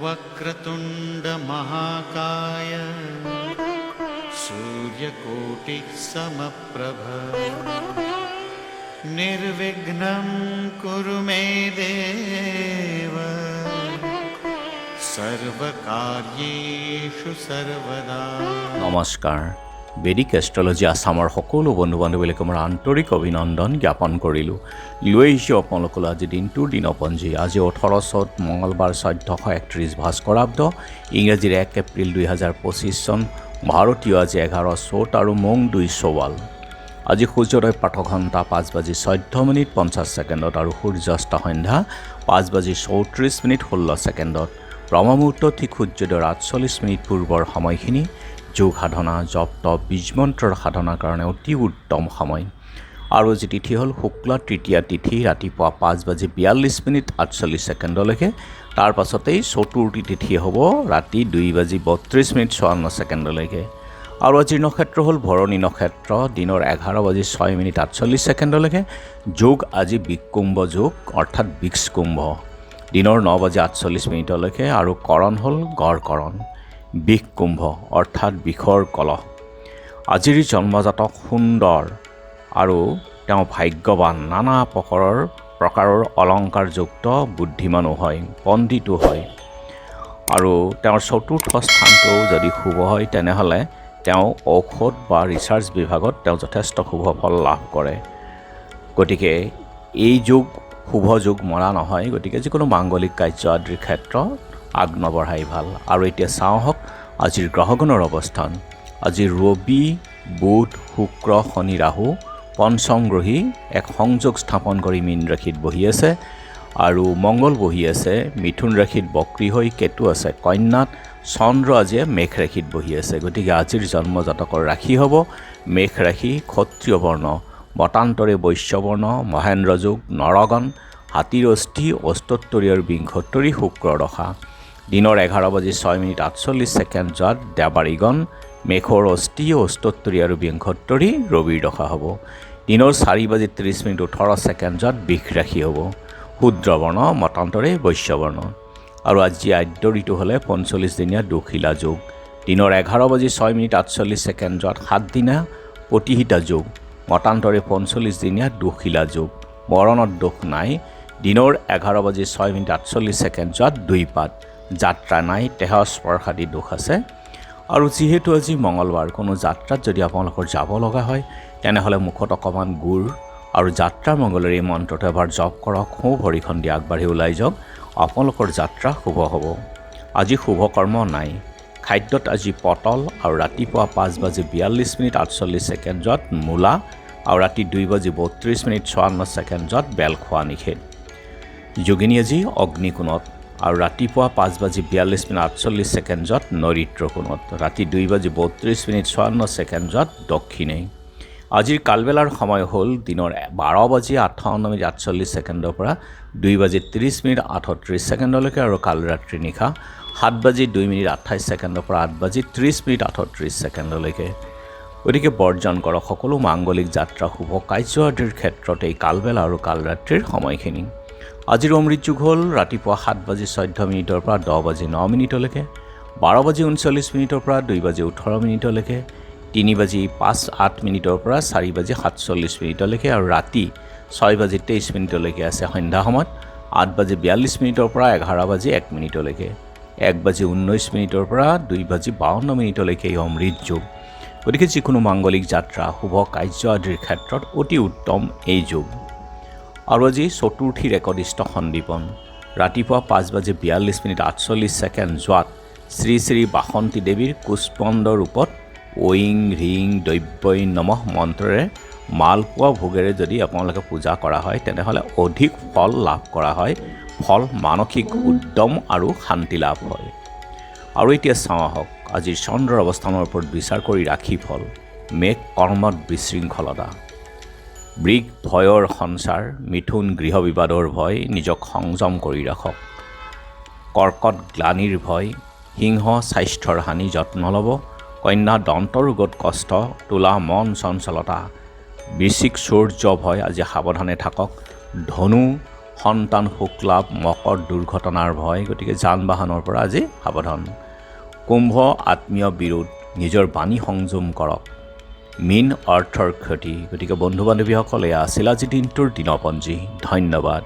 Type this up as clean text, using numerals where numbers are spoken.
वक्रतुंड महाकाय सूर्यकोटि समप्रभ निर्विघ्नं कुरु मे देव सर्वकार्येषु सर्वदा। নমস্কাৰ। বেদিক এষ্ট্ৰলজি আছামৰ সকলো বন্ধু বান্ধৱীলৈকে মোৰ আন্তৰিক অভিনন্দন জ্ঞাপন কৰিলোঁ। লৈ আহিছোঁ আপোনালোকলৈ আজি দিনটোৰ দিনপঞ্জী। আজি 18 চ'ত মঙলবাৰ 1431 ভাস্কৰাব্দ, ইংৰাজীৰ 1 এপ্ৰিল 2025 চন, ভাৰতীয় আজি 11 চ'ত আৰু মং 2 চৱাল। আজি সূৰ্যোদয় প্ৰাতঃঘণ্টা 5:14:50 আৰু সূৰ্যাস্ত সন্ধ্যা 5:34:16। ব্ৰহ্মমুহূৰ্ত ঠিক সূৰ্যোদয়ৰ 48 পূৰ্বৰ সময়খিনি যোগ সাধনা, জপ তপ, বীজমন্ত্ৰৰ সাধনাৰ কাৰণে অতি উত্তম সময়। আৰু যি তিথি হ'ল শুক্লা তৃতীয়া তিথি, ৰাতিপুৱা 5:42:48 তাৰ পাছতেই চতুৰ্থী তিথি হ'ব ৰাতি 2:32:54 আৰু আজিৰ নক্ষত্ৰ হ'ল ভৰণী নক্ষত্ৰ, দিনৰ 11:06:48 যোগ আজি বিকুম্ভ যোগ অৰ্থাৎ বিক্স কুম্ভ, দিনৰ 9:48 আৰু কৰণ হ'ল গড় কৰণ। বিষ কুম্ভ অৰ্থাৎ বিষৰ কলহ। আজিৰ জন্মজাতক সুন্দৰ আৰু তেওঁ ভাগ্যৱান, নানা প্ৰকাৰৰ অলংকাৰযুক্ত, বুদ্ধিমানো হয়, পণ্ডিতো হয়। আৰু তেওঁৰ চতুৰ্থ স্থানটো যদি শুভ হয় তেনেহ'লে তেওঁ ঔষধ বা ৰিচাৰ্চ বিভাগত তেওঁ যথেষ্ট শুভ ফল লাভ কৰে। গতিকে এই যুগ শুভ যুগ মৰা নহয়, গতিকে যিকোনো মাংগলিক কাৰ্য আদিৰ ক্ষেত্ৰত আগ নবঢ়াই ভাল। আৰু এতিয়া চাওঁ হওক আজিৰ গ্ৰহগণৰ অৱস্থান। আজি ৰবি, বুধ, শুক্ৰ, শনি, ৰাহু পঞ্চম গ্ৰহী এক সংযোগ স্থাপন কৰি মীন ৰাশিত বহি আছে, আৰু মংগল বহি আছে মিথুন ৰাশিত বক্ৰী হৈ, কেতু আছে কন্যাত, চন্দ্ৰ আজিয়ে মেঘ ৰাশিত বহি আছে। গতিকে আজিৰ জন্মজাতকৰ ৰাশি হ'ব মেঘ ৰাশি, ক্ষত্ৰিয় বৰ্ণ, মতান্তৰে বৈশ্যবৰ্ণ, মহেন্দ্ৰ যোগ, নৰগণ, হাতীৰ অস্থি, অস্তোত্তৰী আৰু বিংশোত্তৰী শুক্ৰৰ দশা। দিনৰ 11:06:48 দেৱাৰীগণ, মেঘৰ অস্থি, অস্তোত্তৰী আৰু বিংশোত্তৰী ৰবিৰ দশা হ'ব। দিনৰ 4:30:18 বৃষ ৰাশি হ'ব। শূদ্ৰবৰ্ণ, মতান্তৰে বৈশ্যবৰ্ণ। আৰু আজি আদ্য ঋতু হ'লে 45 দিনীয়া দুশিলা যোগ। দিনৰ 11:06:48 7 দিনা প্ৰতিহিতা যোগ, মতান্তৰে 45 দিনীয়া দুশিলা যোগ। মৰণত দোষ নাই। দিনৰ 11:06:48 দুইপাত, যাত্ৰা নাই, দেহ স্পৰ্শাদি দোষ আছে। আৰু যিহেতু আজি মঙলবাৰ, কোনো যাত্ৰাত যদি আপোনালোকৰ যাব লগা হয় তেনেহ'লে মুখত অকণমান গুড় আৰু যাত্ৰা মংগলৰ এই মন্ত্ৰটো এবাৰ জপ কৰক, সোঁ ভৰিখন দি আগবাঢ়ি ওলাই যাওক, আপোনালোকৰ যাত্ৰা শুভ হ'ব। আজি শুভ কৰ্ম নাই। খাদ্যত আজি পটল আৰু ৰাতিপুৱা 5:42:48 মূলা আৰু ৰাতি 2:32:54 বেল খোৱা নিষেধ। যোগিনী আজি অগ্নিকোণত আৰু ৰাতিপুৱা 5:42:48 নৰিত্ৰ কোণত, ৰাতি 2:32:54 দক্ষিণে। আজিৰ কালবেলাৰ সময় হ'ল দিনৰ 12:58:48 পৰা 2:30:38 আৰু কাল ৰাত্ৰি নিশা 7:02:28 পৰা 8:30:38। গতিকে বৰ্জন কৰক সকলো মাংগলিক যাত্ৰা, শুভ কাৰ্য আদিৰ ক্ষেত্ৰত এই কালবেলা আৰু কাল ৰাত্ৰিৰ সময়খিনি। আজিৰ অমৃত যুগ হ'ল ৰাতিপুৱা 7:14 পৰা 10:09, 12:39 পৰা 2:18, 3:05:08 পৰা 4:47 আৰু ৰাতি 6:23 আছে সন্ধ্যা সময়ত, 8:42 পৰা 11:01, 1:19 পৰা 2:52 এই অমৃত যুগ। গতিকে যিকোনো মাংগলিক যাত্ৰা, শুভ কাৰ্য আদিৰ ক্ষেত্ৰত অতি উত্তম এই যুগ। আৰু আজি চতুৰ্থীৰ একদিষ্ট সন্দীপন। ৰাতিপুৱা 5:42:48 যোৱাত শ্ৰী শ্ৰী বাসন্তী দেৱীৰ কুষ্পন্দ ৰূপত ঐং হ্ৰীং দৈব্যই নমঃ মন্ত্ৰৰে মালপোৱা ভোগেৰে যদি আপোনালোকে পূজা কৰা হয় তেনেহ'লে অধিক ফল লাভ কৰা হয়। ফল মানসিক উদ্যম আৰু শান্তি লাভ হয়। আৰু এতিয়া চাওঁ আহক আজিৰ চন্দ্ৰৰ অৱস্থানৰ ওপৰত বিচাৰ কৰি ৰাশি ফল। মেঘ কৰ্মত বিশৃংখলতা, বৃষ ভয়ৰ সঞ্চাৰ, মিথুন গৃহ বিবাদৰ ভয়, নিজক সংযম কৰি ৰাখক। কৰ্কট গ্লানিৰ ভয়, সিংহ স্বাস্থ্যৰ হানি যত্ন ল'ব, কন্যা দন্ত ৰোগত কষ্ট, তুলা মন চঞ্চলতা, বৃশ্চিক সূৰ্য ভয়, আজি সাৱধানে থাকক। ধনু সন্তান সুখ লাভ, মকৰ দুৰ্ঘটনাৰ ভয়, গতিকে যান বাহনৰ পৰা আজি সাৱধান। কুম্ভ আত্মীয় বিৰোধ, নিজৰ বাণী সংযম কৰক। মীন অৰ্থৰ ক্ষতি, গতিকে বন্ধু বান্ধৱীসকল এয়া আছিল আজি দিনটোৰ দিনপঞ্জী। ধন্যবাদ।